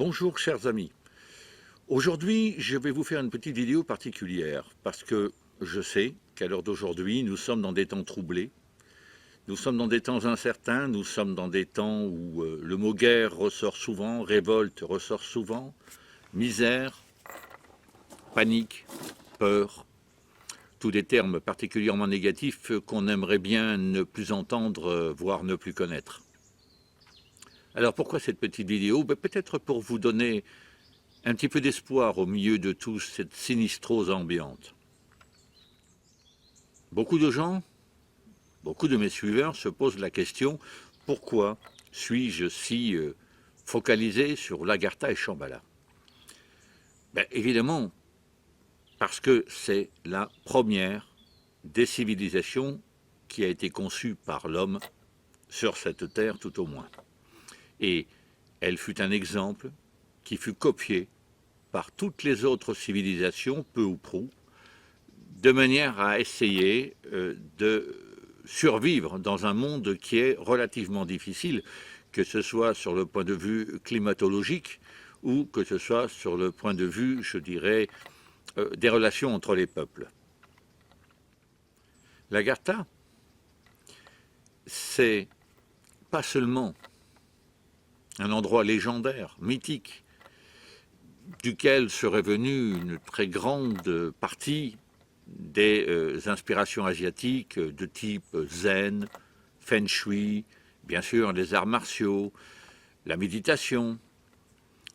Bonjour chers amis. Aujourd'hui, je vais vous faire une petite vidéo particulière parce que je sais qu'à l'heure d'aujourd'hui, nous sommes dans des temps troublés, nous sommes dans des temps incertains, nous sommes dans des temps où le mot guerre ressort souvent, révolte ressort souvent, misère, panique, peur, tous des termes particulièrement négatifs qu'on aimerait bien ne plus entendre, voire ne plus connaître. Alors pourquoi cette petite vidéo? Peut-être pour vous donner un petit peu d'espoir au milieu de toute cette sinistrose ambiante. Beaucoup de gens, beaucoup de mes suiveurs se posent la question: pourquoi suis-je si focalisé sur Lagartha et Shambhala? Évidemment, parce que c'est la première des civilisations qui a été conçue par l'homme sur cette terre tout au moins. Et elle fut un exemple qui fut copié par toutes les autres civilisations, peu ou prou, de manière à essayer de survivre dans un monde qui est relativement difficile, que ce soit sur le point de vue climatologique ou que ce soit sur le point de vue, je dirais, des relations entre les peuples. Lagartha, c'est pas seulement un endroit légendaire, mythique, duquel serait venue une très grande partie des inspirations asiatiques de type zen, feng shui, bien sûr les arts martiaux, la méditation,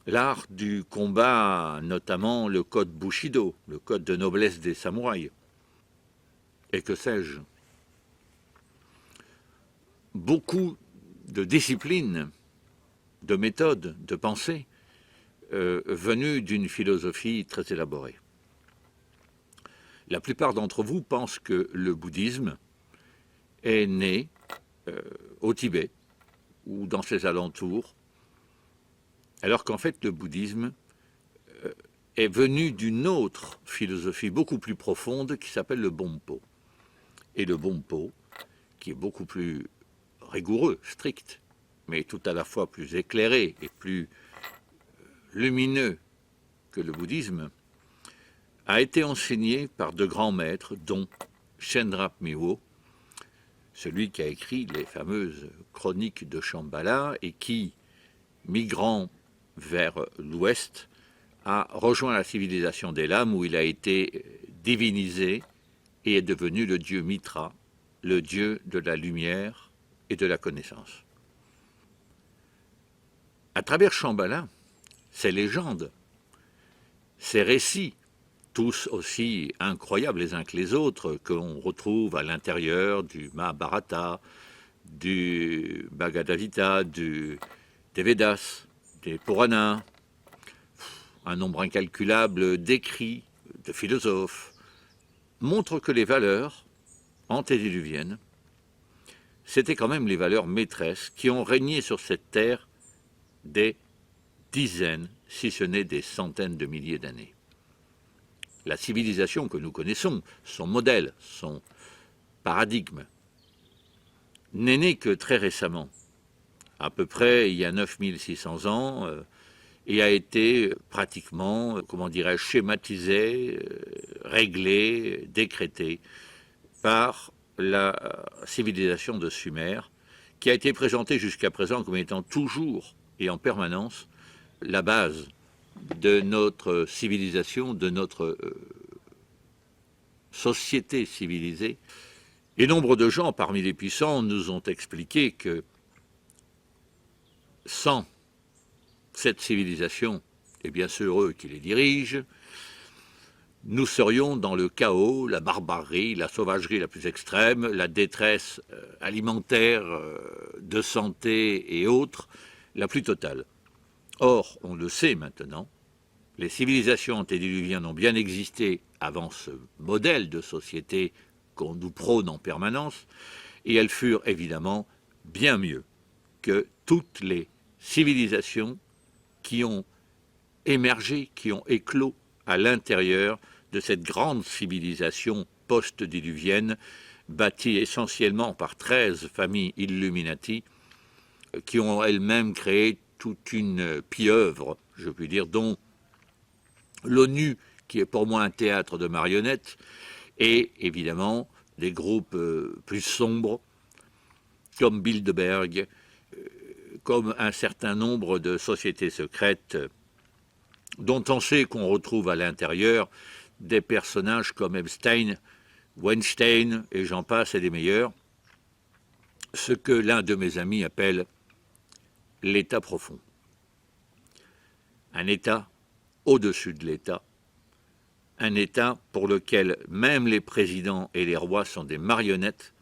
l'art du combat, notamment le code Bushido, le code de noblesse des samouraïs, et que sais-je. Beaucoup de disciplines, de méthodes, de pensée, venues d'une philosophie très élaborée. La plupart d'entre vous pensent que le bouddhisme est né au Tibet ou dans ses alentours, alors qu'en fait le bouddhisme est venu d'une autre philosophie beaucoup plus profonde qui s'appelle le Bonpo. Et le Bonpo, qui est beaucoup plus rigoureux, strict, mais tout à la fois plus éclairé et plus lumineux que le bouddhisme, a été enseigné par de grands maîtres, dont Shenrab Miwo, celui qui a écrit les fameuses chroniques de Shambhala et qui, migrant vers l'ouest, a rejoint la civilisation des lames où il a été divinisé et est devenu le dieu Mitra, le dieu de la lumière et de la connaissance. À travers Shambhala, ces légendes, ces récits, tous aussi incroyables les uns que les autres, qu'on retrouve à l'intérieur du Mahabharata, du Bhagavad Gita, des Védas, des Puranas, un nombre incalculable d'écrits, de philosophes, montrent que les valeurs antédiluviennes, c'était quand même les valeurs maîtresses qui ont régné sur cette terre des dizaines, si ce n'est des centaines de milliers d'années. La civilisation que nous connaissons, son modèle, son paradigme, n'est né que très récemment, à peu près il y a 9600 ans, et a été pratiquement, comment dirais-je, schématisé, réglé, décrété par la civilisation de Sumer, qui a été présentée jusqu'à présent comme étant toujours et en permanence la base de notre civilisation, de notre société civilisée. Et nombre de gens parmi les puissants nous ont expliqué que sans cette civilisation, et bien sûr eux qui les dirigent, nous serions dans le chaos, la barbarie, la sauvagerie la plus extrême, la détresse alimentaire, de santé et autres, la plus totale. Or, on le sait maintenant, les civilisations antédiluviennes ont bien existé avant ce modèle de société qu'on nous prône en permanence, et elles furent évidemment bien mieux que toutes les civilisations qui ont émergé, qui ont éclos à l'intérieur de cette grande civilisation post-diluvienne, bâtie essentiellement par 13 familles Illuminati, qui ont elles-mêmes créé toute une pieuvre je puis dire, dont l'ONU, qui est pour moi un théâtre de marionnettes, et évidemment des groupes plus sombres, comme Bilderberg, comme un certain nombre de sociétés secrètes, dont on sait qu'on retrouve à l'intérieur des personnages comme Epstein, Weinstein, et j'en passe, et des meilleurs, ce que l'un de mes amis appelle l'état profond. Un état au-dessus de l'état, un état pour lequel même les présidents et les rois sont des marionnettes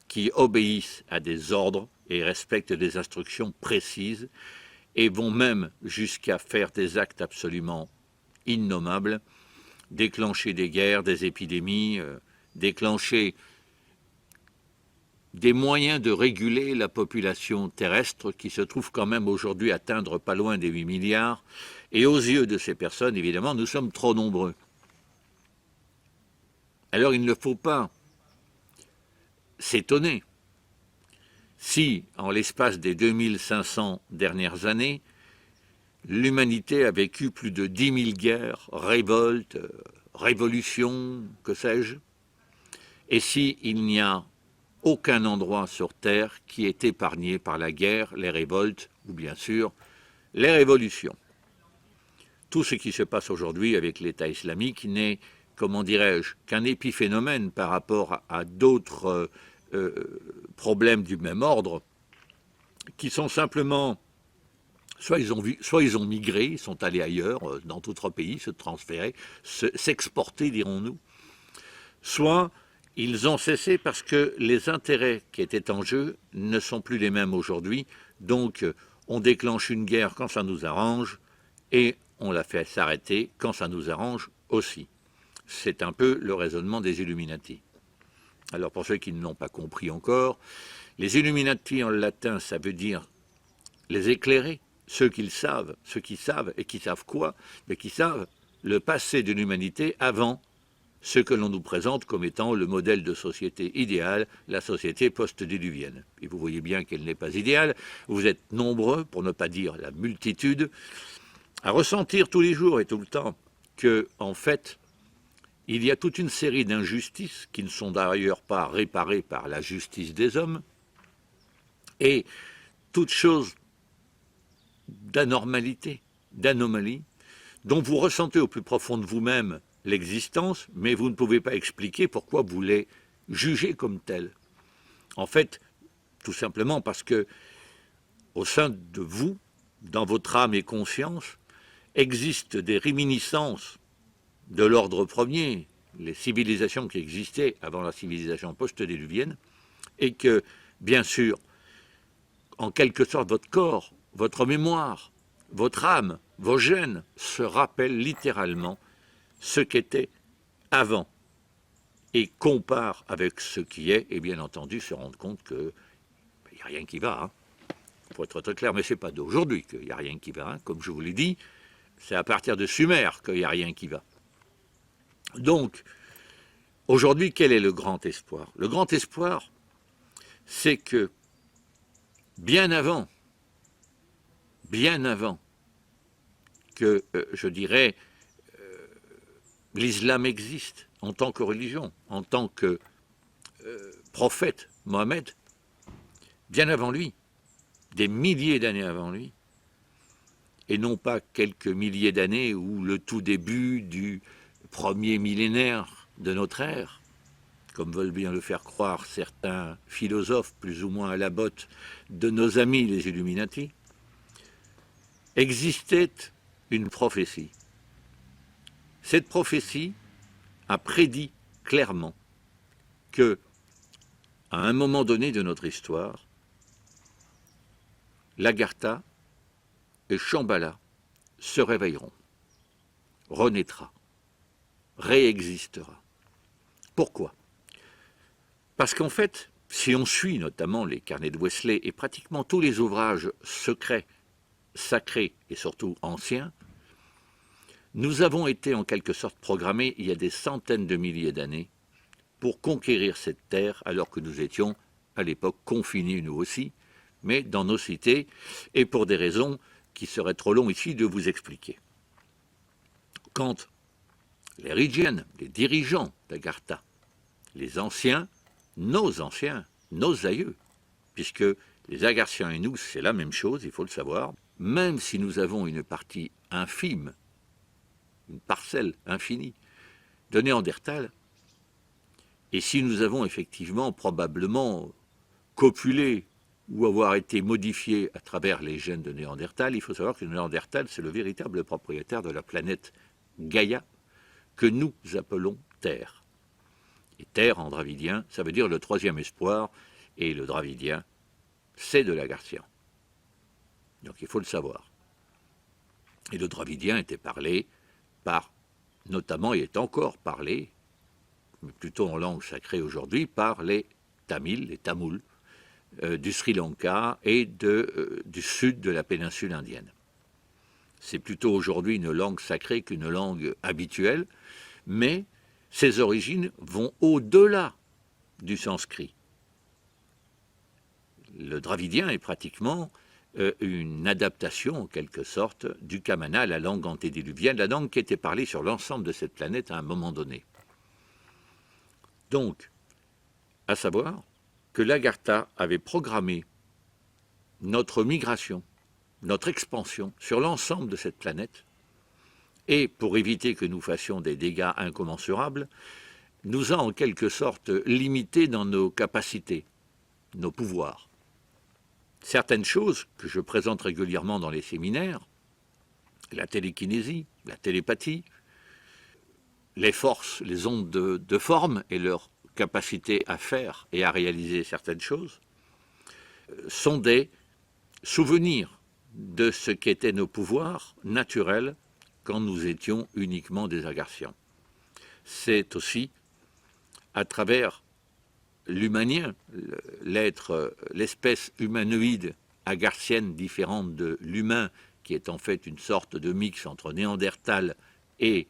qui obéissent à des ordres et respectent des instructions précises et vont même jusqu'à faire des actes absolument innommables, déclencher des guerres, des épidémies, déclencher des moyens de réguler la population terrestre qui se trouve quand même aujourd'hui atteindre pas loin des 8 milliards. Et aux yeux de ces personnes, évidemment, nous sommes trop nombreux. Alors il ne faut pas s'étonner si, en l'espace des 2500 dernières années, l'humanité a vécu plus de 10 000 guerres, révoltes, révolutions, que sais-je, et si il n'y a aucun endroit sur Terre qui est épargné par la guerre, les révoltes ou bien sûr les révolutions. Tout ce qui se passe aujourd'hui avec l'État islamique n'est, comment dirais-je, qu'un épiphénomène par rapport à d'autres problèmes du même ordre, qui sont simplement, soit ils ont migré, ils sont allés ailleurs, dans d'autres pays, se transférer, s'exporter, dirons-nous, soit ils ont cessé parce que les intérêts qui étaient en jeu ne sont plus les mêmes aujourd'hui. Donc, on déclenche une guerre quand ça nous arrange et on la fait s'arrêter quand ça nous arrange aussi. C'est un peu le raisonnement des Illuminati. Alors, pour ceux qui ne l'ont pas compris encore, les Illuminati en latin, ça veut dire les éclairés, ceux qui savent et qui savent quoi, mais qui savent le passé de l'humanité avant ce que l'on nous présente comme étant le modèle de société idéale, la société post-diluvienne. Et vous voyez bien qu'elle n'est pas idéale. Vous êtes nombreux, pour ne pas dire la multitude, à ressentir tous les jours et tout le temps que, en fait, il y a toute une série d'injustices qui ne sont d'ailleurs pas réparées par la justice des hommes, et toute chose d'anormalité, d'anomalie, dont vous ressentez au plus profond de vous-même l'existence, mais vous ne pouvez pas expliquer pourquoi vous les jugez comme tels. En fait, tout simplement parce que, au sein de vous, dans votre âme et conscience, existent des réminiscences de l'ordre premier, les civilisations qui existaient avant la civilisation post-diluvienne, et que, bien sûr, en quelque sorte, votre corps, votre mémoire, votre âme, vos gènes se rappellent littéralement ce qu'était avant et compare avec ce qui est, et bien entendu se rendre compte qu'il n'y a rien qui va. Il faut être très clair, mais ce n'est pas d'aujourd'hui qu'il n'y a rien qui va. Comme je vous l'ai dit, c'est à partir de Sumer qu'il n'y a rien qui va. Donc, aujourd'hui, quel est le grand espoir? Le grand espoir, c'est que bien avant que, je dirais, l'islam existe en tant que religion, en tant que prophète, Mohammed, bien avant lui, des milliers d'années avant lui, et non pas quelques milliers d'années ou le tout début du premier millénaire de notre ère, comme veulent bien le faire croire certains philosophes plus ou moins à la botte de nos amis les Illuminati, existait une prophétie. Cette prophétie a prédit clairement que, à un moment donné de notre histoire, l'Agartha et Shambhala se réveilleront, renaîtra, réexistera. Pourquoi? Parce qu'en fait, si on suit notamment les carnets de Wesley et pratiquement tous les ouvrages secrets, sacrés et surtout anciens, nous avons été en quelque sorte programmés il y a des centaines de milliers d'années pour conquérir cette terre alors que nous étions à l'époque confinés nous aussi, mais dans nos cités et pour des raisons qui serait trop long ici de vous expliquer. Quand les Rhigiennes, les dirigeants d'Agartha, les anciens, nos aïeux, puisque les Agarthiens et nous, c'est la même chose, il faut le savoir, même si nous avons une partie infime, une parcelle infinie de Néandertal, et si nous avons effectivement probablement copulé ou avoir été modifiés à travers les gènes de Néandertal, il faut savoir que Néandertal, c'est le véritable propriétaire de la planète Gaïa, que nous appelons Terre. Et Terre, en dravidien, ça veut dire le troisième espoir, et le dravidien, c'est de l'Agarthien. Donc il faut le savoir. Et le dravidien était parlé par, notamment, et est encore parlé, mais plutôt en langue sacrée aujourd'hui, par les Tamils, les Tamouls, du Sri Lanka et du sud de la péninsule indienne. C'est plutôt aujourd'hui une langue sacrée qu'une langue habituelle, mais ses origines vont au-delà du sanskrit. Le dravidien est pratiquement une adaptation, en quelque sorte, du kamana, la langue antédiluvienne, la langue qui était parlée sur l'ensemble de cette planète à un moment donné. Donc, à savoir que l'Agartha avait programmé notre migration, notre expansion sur l'ensemble de cette planète, et pour éviter que nous fassions des dégâts incommensurables, nous a en quelque sorte limités dans nos capacités, nos pouvoirs. Certaines choses que je présente régulièrement dans les séminaires, la télékinésie, la télépathie, les forces, les ondes de forme et leur capacité à faire et à réaliser certaines choses, sont des souvenirs de ce qu'étaient nos pouvoirs naturels quand nous étions uniquement des Agarthiens. C'est aussi à travers l'humanien, l'espèce humanoïde agarthienne différente de l'humain, qui est en fait une sorte de mix entre Néandertal et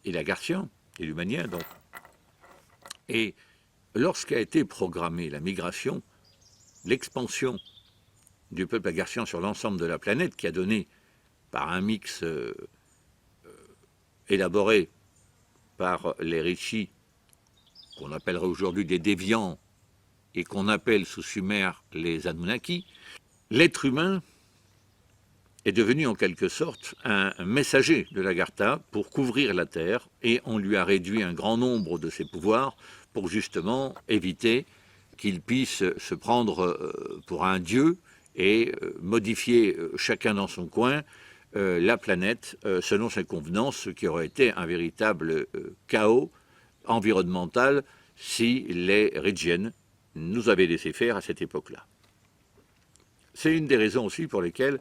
l'agarthien, et l'humanien donc. Et lorsqu'a été programmée la migration, l'expansion du peuple agarthien sur l'ensemble de la planète, qui a donné par un mix élaboré par les rishis, qu'on appellerait aujourd'hui des déviants, et qu'on appelle sous Sumer les Anunnaki, l'être humain est devenu en quelque sorte un messager de l'Agartha pour couvrir la Terre, et on lui a réduit un grand nombre de ses pouvoirs pour justement éviter qu'il puisse se prendre pour un dieu et modifier chacun dans son coin la planète selon ses convenances, ce qui aurait été un véritable chaos environnemental si les Rhigiennes nous avaient laissé faire à cette époque-là. C'est une des raisons aussi pour lesquelles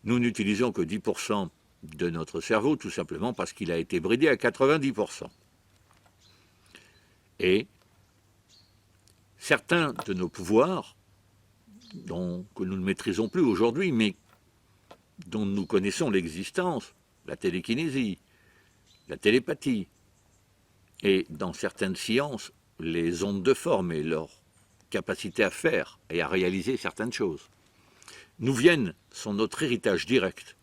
nous n'utilisons que 10% de notre cerveau, tout simplement parce qu'il a été bridé à 90%. Et certains de nos pouvoirs, que nous ne maîtrisons plus aujourd'hui, mais dont nous connaissons l'existence, la télékinésie, la télépathie, et dans certaines sciences, les ondes de forme et leur capacité à faire et à réaliser certaines choses, sont notre héritage direct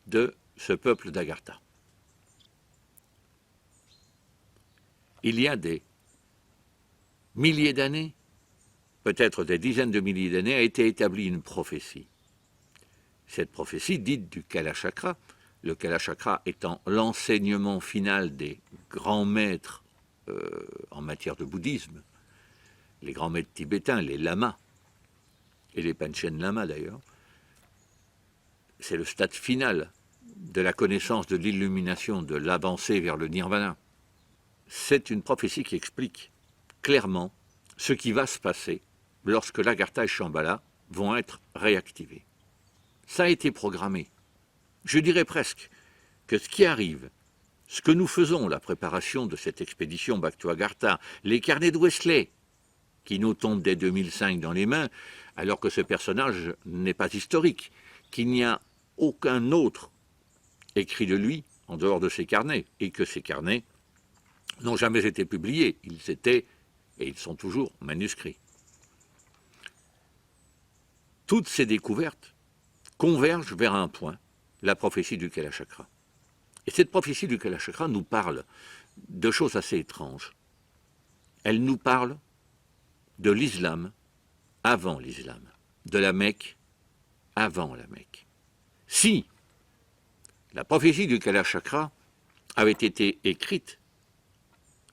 de ce peuple d'Agartha. Il y a des milliers d'années, peut-être des dizaines de milliers d'années, a été établie une prophétie. Cette prophétie dite du Kalachakra, le Kalachakra étant l'enseignement final des grands maîtres en matière de bouddhisme, les grands maîtres tibétains, les lamas, et les Panchen lamas d'ailleurs. C'est le stade final de la connaissance de l'illumination, de l'avancée vers le nirvana. C'est une prophétie qui explique clairement ce qui va se passer lorsque l'Agartha et Shambhala vont être réactivés. Ça a été programmé. Je dirais presque que ce qui arrive, ce que nous faisons, la préparation de cette expédition Back to Agartha, les carnets de Wesley, qui nous tombent dès 2005 dans les mains, alors que ce personnage n'est pas historique, qu'il n'y a aucun autre écrit de lui en dehors de ces carnets, et que ces carnets n'ont jamais été publiés, ils étaient, et ils sont toujours, manuscrits. Toutes ces découvertes convergent vers un point, la prophétie du Kalachakra. Et cette prophétie du Kalachakra nous parle de choses assez étranges. Elle nous parle de l'islam avant l'islam, de la Mecque avant la Mecque. Si la prophétie du Kalachakra avait été écrite,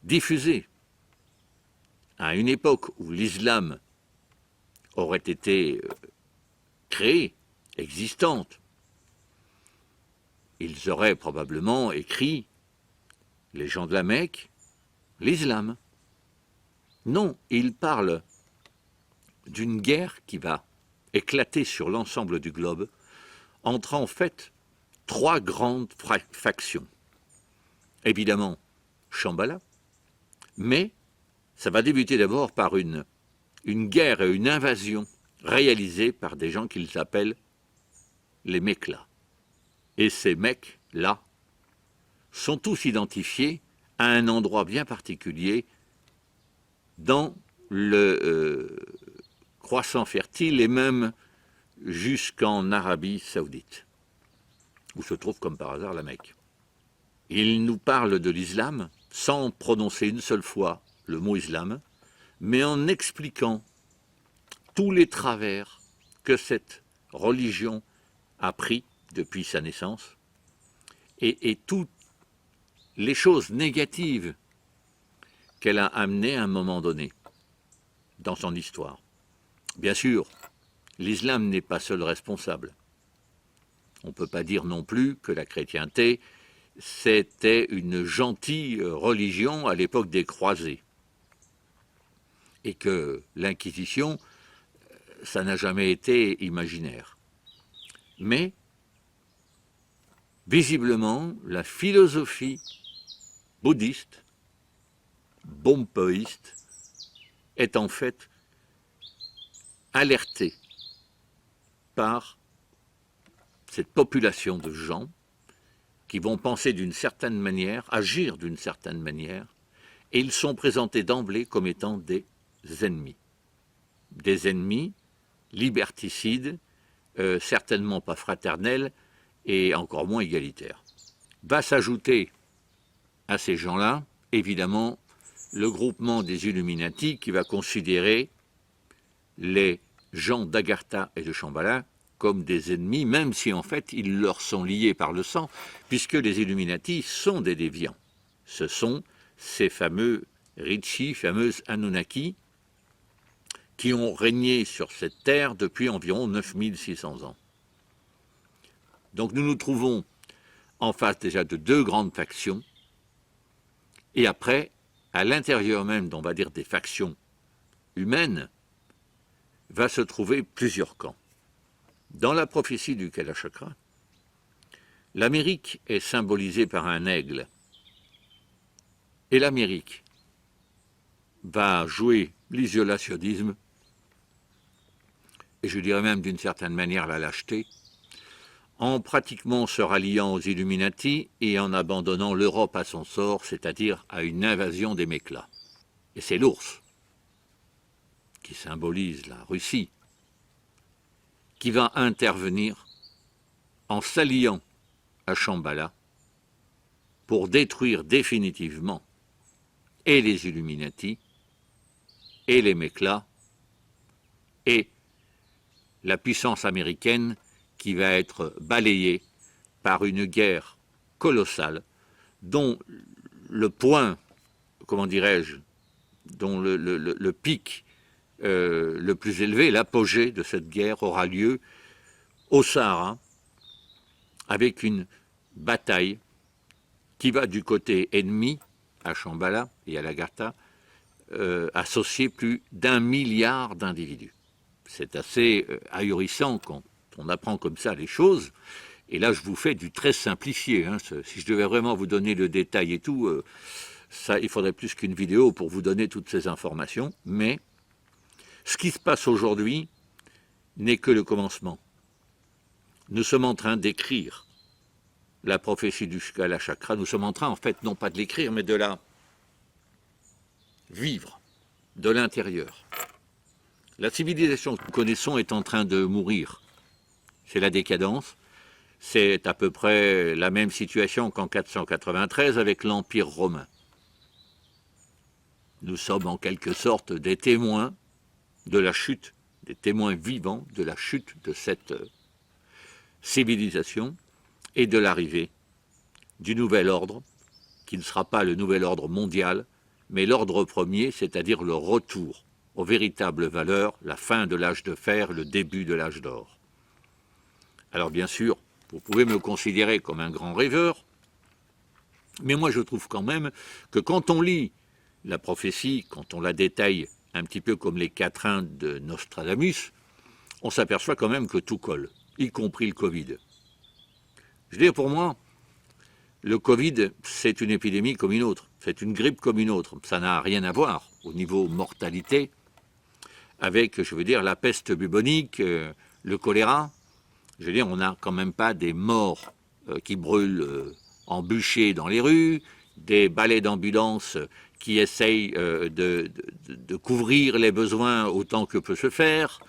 diffusée, à une époque où l'islam aurait été créée, existante, ils auraient probablement écrit, les gens de la Mecque, l'islam. Non, ils parlent d'une guerre qui va éclater sur l'ensemble du globe entre en fait trois grandes factions. Évidemment, Shambhala, mais ça va débuter d'abord par une guerre et une invasion réalisée par des gens qu'ils appellent les Meklas. Et ces Mecs-là sont tous identifiés à un endroit bien particulier dans le croissant fertile et même jusqu'en Arabie Saoudite, où se trouve comme par hasard la Mecque. Il nous parle de l'islam sans prononcer une seule fois le mot islam, mais en expliquant tous les travers que cette religion a pris depuis sa naissance et toutes les choses négatives qu'elle a amenées à un moment donné dans son histoire. Bien sûr, l'islam n'est pas seul responsable. On ne peut pas dire non plus que la chrétienté, c'était une gentille religion à l'époque des croisés. Et que l'Inquisition, ça n'a jamais été imaginaire. Mais, visiblement, la philosophie bouddhiste, bompoïste, est en fait alertée par cette population de gens qui vont penser d'une certaine manière, agir d'une certaine manière, et ils sont présentés d'emblée comme étant des ennemis. Des ennemis liberticides, certainement pas fraternels et encore moins égalitaires. Va s'ajouter à ces gens-là, évidemment, le groupement des Illuminati qui va considérer les gens d'Agartha et de Shambhala comme des ennemis, même si en fait ils leur sont liés par le sang, puisque les Illuminati sont des déviants. Ce sont ces fameux Rishi, fameuses Anunnaki, qui ont régné sur cette terre depuis environ 9600 ans. Donc nous nous trouvons en face déjà de deux grandes factions, et après, à l'intérieur même, on va dire des factions humaines, va se trouver plusieurs camps. Dans la prophétie du Kalachakra, l'Amérique est symbolisée par un aigle. Et l'Amérique va jouer l'isolationnisme, et je dirais même d'une certaine manière la lâcheté, en pratiquement se ralliant aux Illuminati et en abandonnant l'Europe à son sort, c'est-à-dire à une invasion des Meklas. Et c'est l'ours, qui symbolise la Russie, qui va intervenir en s'alliant à Shambhala pour détruire définitivement et les Illuminati, et les Meklas, et la puissance américaine qui va être balayée par une guerre colossale dont le point, comment dirais-je, dont le pic le plus élevé, l'apogée de cette guerre aura lieu au Sahara, avec une bataille qui va du côté ennemi, à Shambhala et à l'Agartha, associer plus d'1 milliard d'individus. C'est assez ahurissant quand on apprend comme ça les choses. Et là, je vous fais du très simplifié. Hein. Si je devais vraiment vous donner le détail et tout, ça, il faudrait plus qu'une vidéo pour vous donner toutes ces informations. Mais ce qui se passe aujourd'hui n'est que le commencement. Nous sommes en train d'écrire la prophétie du Kalachakra. Nous sommes en train, en fait, non pas de l'écrire, mais de la vivre de l'intérieur. La civilisation que nous connaissons est en train de mourir c'est la décadence. C'est à peu près la même situation qu'en 493 avec l'Empire romain. Nous sommes en quelque sorte des témoins de la chute, des témoins vivants de la chute de cette civilisation et de l'arrivée du nouvel ordre, qui ne sera pas le nouvel ordre mondial, mais l'ordre premier, c'est-à-dire le retour aux véritables valeurs, la fin de l'âge de fer, le début de l'âge d'or. Alors bien sûr, vous pouvez me considérer comme un grand rêveur, mais moi je trouve quand même que quand on lit la prophétie, quand on la détaille un petit peu comme les quatrains de Nostradamus, on s'aperçoit quand même que tout colle, y compris le Covid. Je veux dire, pour moi, le Covid, c'est une épidémie comme une autre, c'est une grippe comme une autre. Ça n'a rien à voir au niveau mortalité avec, je veux dire, la peste bubonique, le choléra. Je veux dire, on n'a quand même pas des morts qui brûlent en bûcher dans les rues, des balais d'ambulance qui essayent de couvrir les besoins autant que peut se faire.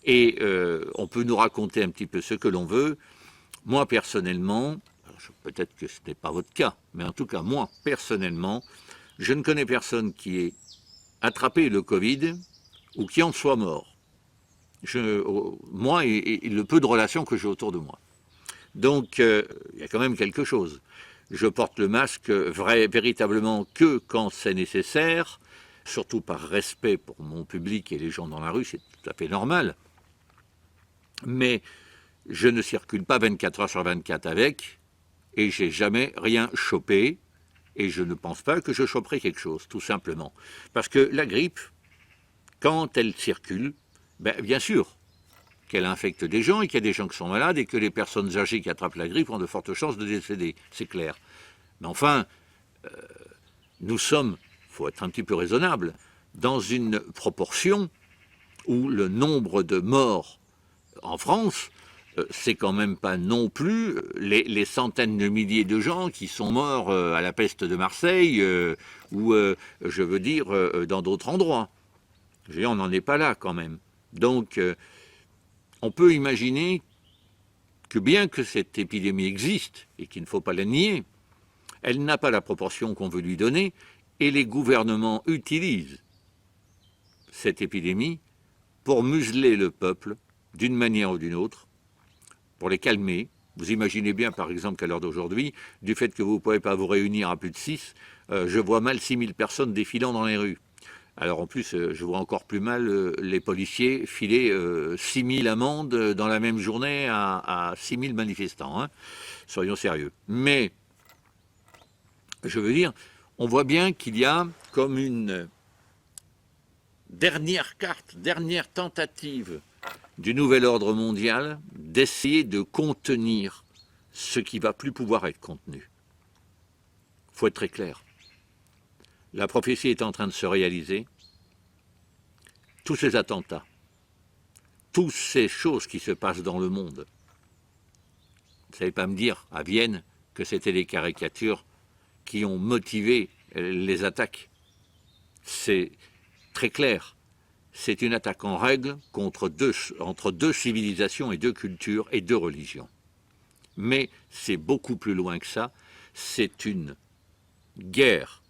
Et on peut nous raconter un petit peu ce que l'on veut. Moi, personnellement, peut-être que ce n'est pas votre cas, mais en tout cas, moi, personnellement, je ne connais personne qui ait attrapé le Covid ou qui en soit mort. Moi et le peu de relations que j'ai autour de moi. Donc, il y a quand même quelque chose. Je porte le masque véritablement que quand c'est nécessaire, surtout par respect pour mon public et les gens dans la rue, c'est tout à fait normal. Mais je ne circule pas 24 heures sur 24 avec, et j'ai jamais rien chopé, et je ne pense pas que je choperai quelque chose, tout simplement. Parce que la grippe, quand elle circule, bien sûr qu'elle infecte des gens et qu'il y a des gens qui sont malades et que les personnes âgées qui attrapent la grippe ont de fortes chances de décéder, c'est clair. Mais enfin, nous sommes, il faut être un petit peu raisonnable, dans une proportion où le nombre de morts en France, c'est quand même pas non plus les centaines de milliers de gens qui sont morts à la peste de Marseille ou, je veux dire, dans d'autres endroits. Je veux dire, on n'en est pas là quand même. Donc, on peut imaginer que bien que cette épidémie existe et qu'il ne faut pas la nier, elle n'a pas la proportion qu'on veut lui donner et les gouvernements utilisent cette épidémie pour museler le peuple d'une manière ou d'une autre, pour les calmer. Vous imaginez bien, par exemple, qu'à l'heure d'aujourd'hui, du fait que vous ne pouvez pas vous réunir à plus de 6, je vois mal 6000 personnes défilant dans les rues. Alors en plus, je vois encore plus mal les policiers filer 6000 amendes dans la même journée à 6000 manifestants. Hein. Soyons sérieux. Mais, je veux dire, on voit bien qu'il y a comme une dernière carte, dernière tentative du nouvel ordre mondial d'essayer de contenir ce qui ne va plus pouvoir être contenu. Il faut être très clair. La prophétie est en train de se réaliser. Tous ces attentats, toutes ces choses qui se passent dans le monde. Vous ne savez pas me dire, à Vienne, que c'était des caricatures qui ont motivé les attaques. C'est très clair. C'est une attaque en règle entre deux civilisations et deux cultures et deux religions. Mais c'est beaucoup plus loin que ça. C'est une guerre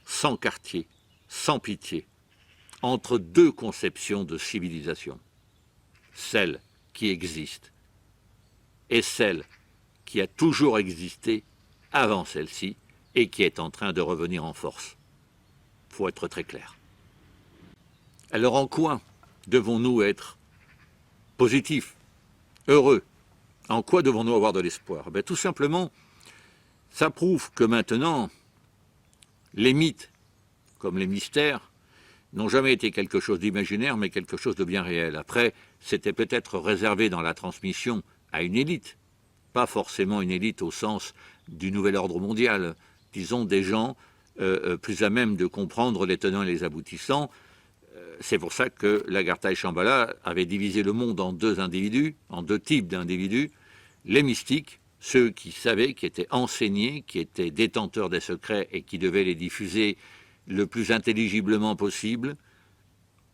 sans quartier, sans pitié, entre deux conceptions de civilisation. Celle qui existe et celle qui a toujours existé avant celle-ci et qui est en train de revenir en force. Il faut être très clair. Alors en quoi devons-nous être positifs, heureux? En quoi devons-nous avoir de l'espoir? Tout simplement, ça prouve que maintenant, les mythes, comme les mystères, n'ont jamais été quelque chose d'imaginaire, mais quelque chose de bien réel. Après, c'était peut-être réservé dans la transmission à une élite, pas forcément une élite au sens du nouvel ordre mondial, disons des gens plus à même de comprendre les tenants et les aboutissants. C'est pour ça que Lagartha et Shambhala avaient divisé le monde en deux individus, en deux types d'individus, les mystiques, ceux qui savaient, qui étaient enseignés, qui étaient détenteurs des secrets et qui devaient les diffuser le plus intelligiblement possible,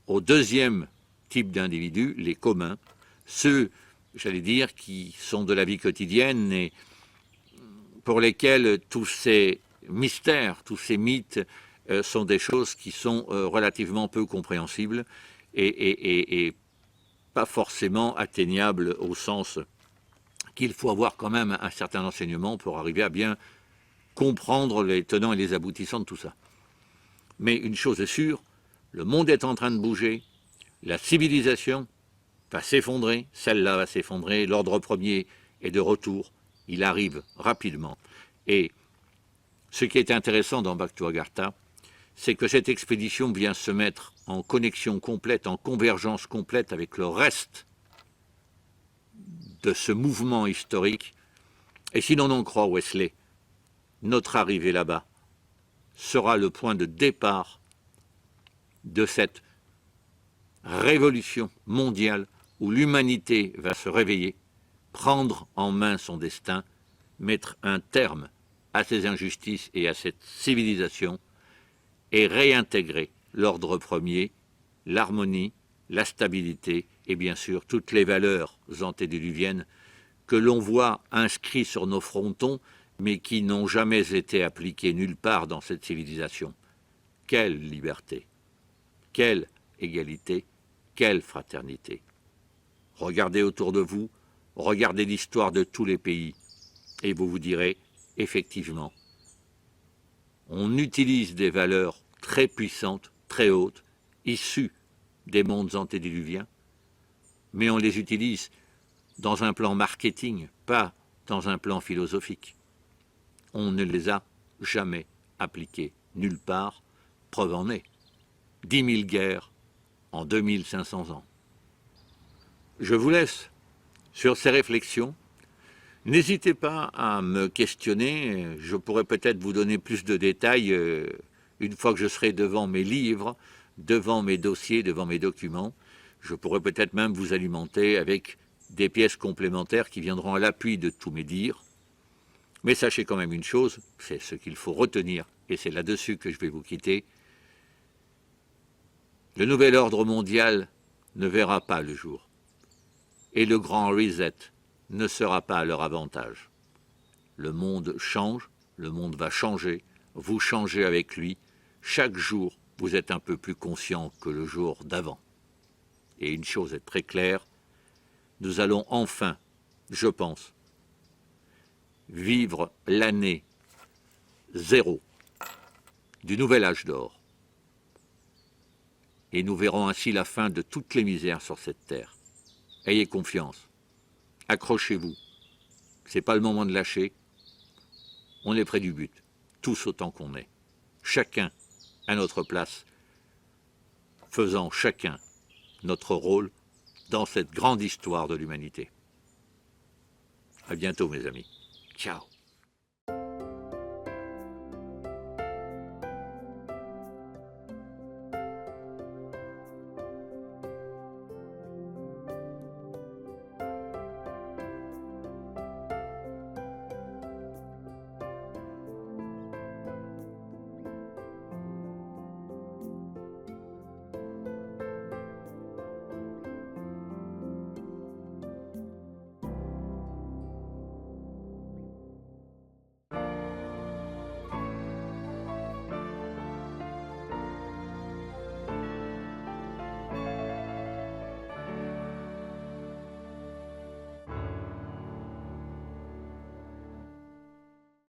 au deuxième type d'individus, les communs, ceux j'allais dire, qui sont de la vie quotidienne et pour lesquels tous ces mystères, tous ces mythes sont des choses qui sont relativement peu compréhensibles et pas forcément atteignables au sens qu'il faut avoir quand même un certain enseignement pour arriver à bien comprendre les tenants et les aboutissants de tout ça. Mais une chose est sûre, le monde est en train de bouger, la civilisation va s'effondrer, celle-là va s'effondrer, l'ordre premier est de retour, il arrive rapidement. Et ce qui est intéressant dans Back to Agartha, c'est que cette expédition vient se mettre en connexion complète, en convergence complète avec le reste de ce mouvement historique. Et si l'on en croit Wesley, notre arrivée là-bas sera le point de départ de cette révolution mondiale où l'humanité va se réveiller, prendre en main son destin, mettre un terme à ces injustices et à cette civilisation et réintégrer l'ordre premier, l'harmonie, la stabilité et bien sûr toutes les valeurs antédiluviennes que l'on voit inscrites sur nos frontons mais qui n'ont jamais été appliquées nulle part dans cette civilisation. Quelle liberté, quelle égalité, quelle fraternité. Regardez autour de vous, regardez l'histoire de tous les pays et vous vous direz, effectivement, on utilise des valeurs très puissantes, très hautes, issues des mondes antédiluviens, mais on les utilise dans un plan marketing, pas dans un plan philosophique. On ne les a jamais appliquées nulle part, preuve en est. 10 000 guerres en 2500 ans. Je vous laisse sur ces réflexions. N'hésitez pas à me questionner, je pourrais peut-être vous donner plus de détails une fois que je serai devant mes livres, devant mes dossiers, devant mes documents. Je pourrais peut-être même vous alimenter avec des pièces complémentaires qui viendront à l'appui de tous mes dires. Mais sachez quand même une chose, c'est ce qu'il faut retenir, et c'est là-dessus que je vais vous quitter. Le nouvel ordre mondial ne verra pas le jour. Et le grand reset ne sera pas à leur avantage. Le monde change, le monde va changer, vous changez avec lui. Chaque jour, vous êtes un peu plus conscient que le jour d'avant. Et une chose est très claire, nous allons enfin, je pense, vivre l'année 0 du nouvel âge d'or. Et nous verrons ainsi la fin de toutes les misères sur cette terre. Ayez confiance, accrochez-vous, ce n'est pas le moment de lâcher, on est près du but, tous autant qu'on est, chacun à notre place, faisant chacun notre rôle dans cette grande histoire de l'humanité. À bientôt mes amis, ciao.